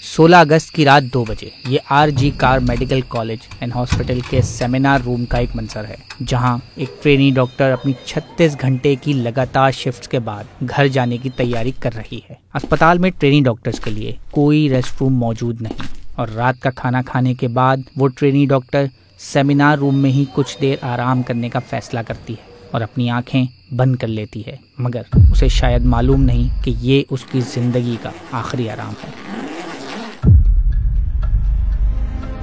16 اگست کی رات 2 بجے یہ R G Kar medical college and hospital کے سیمینار روم کا ایک منظر ہے، جہاں ایک ٹرینی ڈاکٹر اپنی 36 گھنٹے کی لگاتار شفٹس کے بعد گھر جانے کی تیاری کر رہی ہے۔ اسپتال میں ٹرینی ڈاکٹرز کے لیے کوئی ریسٹ روم موجود نہیں، اور رات کا کھانا کھانے کے بعد وہ ٹرینی ڈاکٹر سیمینار روم میں ہی کچھ دیر آرام کرنے کا فیصلہ کرتی ہے اور اپنی آنکھیں بند کر لیتی ہے، مگر اسے شاید معلوم نہیں کہ یہ اس کی زندگی کا آخری آرام ہے۔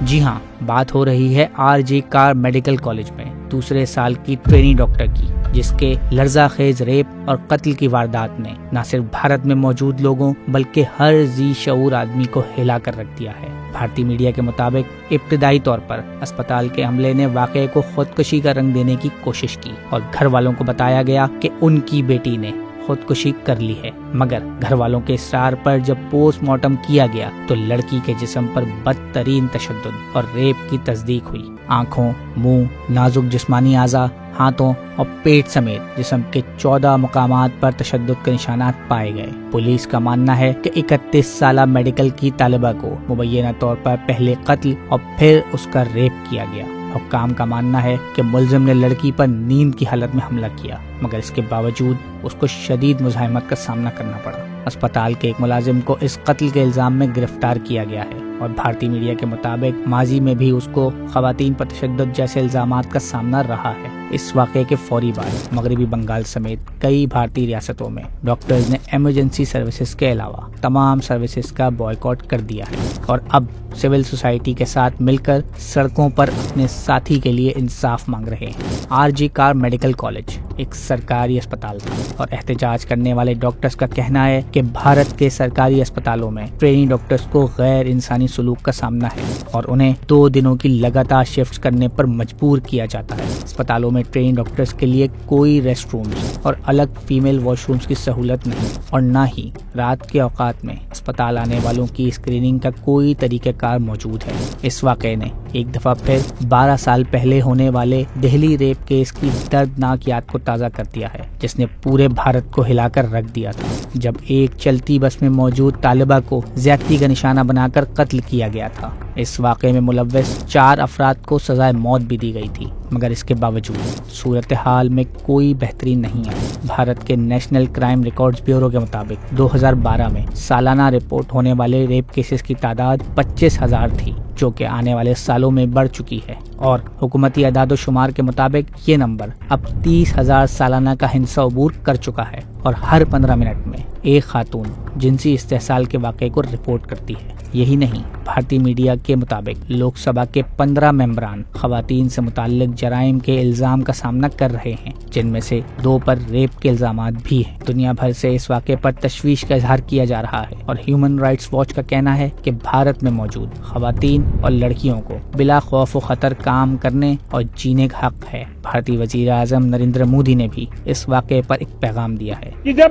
جی ہاں، بات ہو رہی ہے are G Kar medical college میں دوسرے سال کی ٹرینی ڈاکٹر کی، جس کے لرزہ خیز ریپ اور قتل کی واردات نے نہ صرف بھارت میں موجود لوگوں بلکہ ہر ذی شعور آدمی کو ہلا کر رکھ دیا ہے۔ بھارتی میڈیا کے مطابق ابتدائی طور پر اسپتال کے عملے نے واقعے کو خودکشی کا رنگ دینے کی کوشش کی اور گھر والوں کو بتایا گیا کہ ان کی بیٹی نے خودکشی کر لی ہے، مگر گھر والوں کے اصرار پر جب پوسٹ مارٹم کیا گیا تو لڑکی کے جسم پر بدترین تشدد اور ریپ کی تصدیق ہوئی۔ آنکھوں، منہ، نازک جسمانی اعضاء، ہاتھوں اور پیٹ سمیت جسم کے 14 مقامات پر تشدد کے نشانات پائے گئے۔ پولیس کا ماننا ہے کہ 31 سالہ میڈیکل کی طالبہ کو مبینہ طور پر پہلے قتل اور پھر اس کا ریپ کیا گیا۔ حکام کا ماننا ہے کہ ملزم نے لڑکی پر نیند کی حالت میں حملہ کیا، مگر اس کے باوجود اس کو شدید مزاحمت کا سامنا کرنا پڑا۔ اسپتال کے ایک ملازم کو اس قتل کے الزام میں گرفتار کیا گیا ہے، اور بھارتی میڈیا کے مطابق ماضی میں بھی اس کو خواتین پر تشدد جیسے الزامات کا سامنا رہا ہے۔ اس واقعے کے فوری بعد مغربی بنگال سمیت کئی بھارتی ریاستوں میں ڈاکٹرز نے ایمرجنسی سروسز کے علاوہ تمام سروسز کا بائیکاٹ کر دیا ہے، اور اب سول سوسائٹی کے ساتھ مل کر سڑکوں پر اپنے ساتھی کے لیے انصاف مانگ رہے ہیں۔ Are G Kar medical college ایک سرکاری اسپتال تھا، اور احتجاج کرنے والے ڈاکٹرز کا کہنا ہے کہ بھارت کے سرکاری اسپتالوں میں ٹرینی ڈاکٹرز کو غیر انسانی سلوک کا سامنا ہے اور انہیں 2 دنوں کی لگاتار شفٹس کرنے پر مجبور کیا جاتا ہے۔ اسپتالوں میں ٹرینی ڈاکٹرز کے لیے کوئی ریسٹ رومز اور الگ فیمیل واش رومز کی سہولت نہیں، اور نہ ہی رات کے اوقات میں اسپتال آنے والوں کی اسکریننگ کا کوئی طریقہ کار موجود ہے۔ اس واقعے نے ایک دفعہ پھر 12 سال پہلے ہونے والے دہلی ریپ کیس کی دردناک یاد کو تازہ کر دیا ہے، جس نے پورے بھارت کو ہلا کر رکھ دیا تھا، جب ایک چلتی بس میں موجود طالبہ کو زیادتی کا نشانہ بنا کر قتل کیا گیا تھا۔ اس واقعے میں ملوث 4 افراد کو سزائے موت بھی دی گئی تھی، مگر اس کے باوجود صورتحال میں کوئی بہتری نہیں آئی۔ بھارت کے نیشنل کرائم ریکارڈز بیورو کے مطابق 2012 میں سالانہ رپورٹ ہونے والے ریپ کیسز کی تعداد 25,000 تھی، جو کہ آنے والے سالوں میں بڑھ چکی ہے، اور حکومتی اعداد و شمار کے مطابق یہ نمبر اب 30,000 سالانہ کا ہندسہ عبور کر چکا ہے، اور ہر 15 منٹ میں ایک خاتون جنسی استحصال کے واقعے کو رپورٹ کرتی ہے۔ یہی نہیں، بھارتی میڈیا کے مطابق لوک سبھا کے 15 ممبران خواتین سے متعلق جرائم کے الزام کا سامنا کر رہے ہیں، جن میں سے 2 پر ریپ کے الزامات بھی ہیں۔ دنیا بھر سے اس واقعے پر تشویش کا اظہار کیا جا رہا ہے، اور ہیومن رائٹس واچ کا کہنا ہے کہ بھارت میں موجود خواتین اور لڑکیوں کو بلا خوف و خطر کام کرنے اور جینے کا حق ہے۔ بھارتی وزیر اعظم نریندر مودی نے بھی اس واقعے پر ایک پیغام دیا ہے کہ جب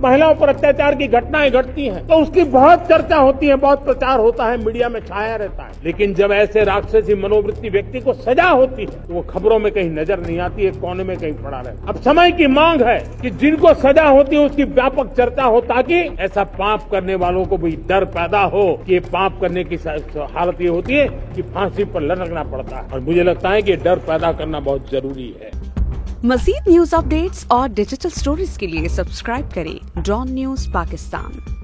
مہیلاؤں پر اتیاچار کی گھٹنائیں گھٹتی ہیں تو اس کی بہت چرچا ہوتی ہے، بہت پرچار ہوتا ہے، میڈیا میں چھایا رہتا ہے، لیکن جب ایسے راکشسی منوورتی ویکتی کو سزا ہوتی ہے تو وہ خبروں میں کہیں نظر نہیں آتی ہے، کونے میں کہیں پڑا رہتا ہے۔ اب سمے کی مانگ ہے کہ جن کو سزا ہوتی ہے اس کی ویاپک چرچا ہو، تاکہ ایسا پاپ کرنے والوں کو بھی ڈر پیدا ہو کہ یہ پاپ کرنے کی حالت یہ ہوتی ہے کہ پھانسی پر لٹکنا پڑتا ہے، اور مجھے لگتا ہے کہ ڈر پیدا کرنا بہت ضروری ہے۔ مزید نیوز اپ ڈیٹس اور ڈیجیٹل سٹوریز کے لیے سبسکرائب کریں ڈان نیوز پاکستان۔